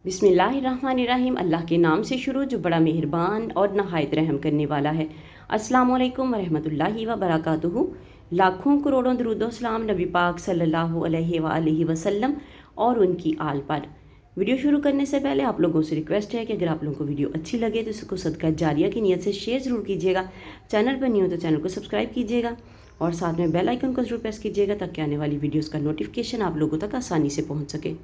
बिस्मिल्लाहिर्रहमानिर्रहीम। अल्लाह के नाम से शुरू जो बड़ा मेहरबान और नहायत रहम करने वाला है। अस्सलाम वालेकुम वरहमतुल्लाहि व बरकातुहू। लाखों करोड़ों दरूदो सलाम नबी पाक सल्लल्लाहु अलैहि वसल्लम और उनकी आल पर। वीडियो शुरू करने से पहले आप लोगों से रिक्वेस्ट है कि अगर आप लोगों को वीडियो अच्छी लगे तो इसको सदका जारिया की नीयत से शेयर ज़रूर कीजिएगा। चैनल पर नहीं हो तो चैनल को सब्सक्राइब कीजिएगा और साथ में बेल आइकन को ज़रूर प्रेस कीजिएगा ताकि आने वाली वीडियोज़ का नोटिफिकेशन आप लोगों तक आसानी से पहुँच सके।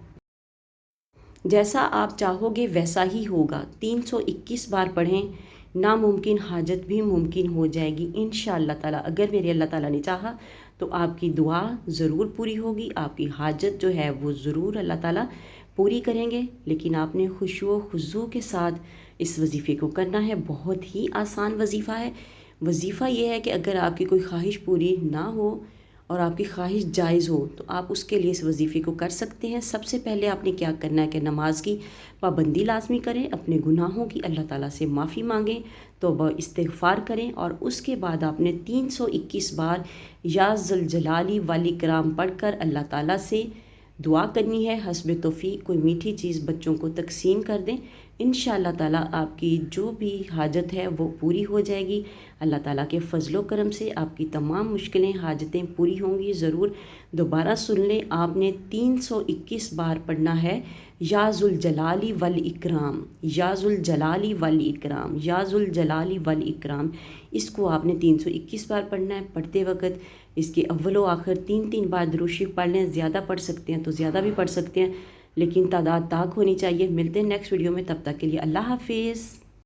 जैसा आप चाहोगे वैसा ही होगा। 321 बार पढ़ें, नामुमकिन हाजत भी मुमकिन हो जाएगी इंशाअल्लाह ताला। अगर मेरे अल्लाह ताला ने चाहा तो आपकी दुआ ज़रूर पूरी होगी, आपकी हाजत जो है वो ज़रूर अल्लाह ताला पूरी करेंगे। लेकिन आपने खुशू खुजू के साथ इस वजीफ़े को करना है। बहुत ही आसान वजीफ़ा है। वजीफ़ा ये है कि अगर आपकी कोई ख्वाहिश पूरी ना हो और आपकी ख्वाहिश जायज़ हो तो आप उसके लिए इस वजीफ़े को कर सकते हैं। सबसे पहले आपने क्या करना है कि नमाज की पाबंदी लाजमी करें, अपने गुनाहों की अल्लाह ताला से माफ़ी मांगें, तौबा इस्तिग़फ़ार करें और उसके बाद आपने 321 बार या ज़ुल जलाली वल इकराम पढ़कर अल्लाह ताला से दुआ करनी है। हस्ब तौफ़ीक़ कोई मीठी चीज़ बच्चों को तकसीम कर दें। इंशाअल्लाह ताला आपकी जो भी हाजत है वो पूरी हो जाएगी। अल्लाह ताला के फ़ज़लो करम से आपकी तमाम मुश्किलें हाजतें पूरी होंगी। ज़रूर दोबारा सुन लें, आपने 321 बार पढ़ना है या ज़ुल जलाली वल इकराम, या ज़ुल जलाली वल इकराम, या ज़ुल जलाली वल इकराम। इसको आपने 321 बार पढ़ना है। पढ़ते वक्त इसके अव्वल व आखिर 3-3 बार दुरूद शरीफ पढ़ लें। ज़्यादा पढ़ सकते हैं तो ज़्यादा भी पढ़ सकते हैं, लेकिन तादाद ताक होनी चाहिए। मिलते हैं नेक्स्ट वीडियो में, तब तक के लिए अल्लाह हाफिज़।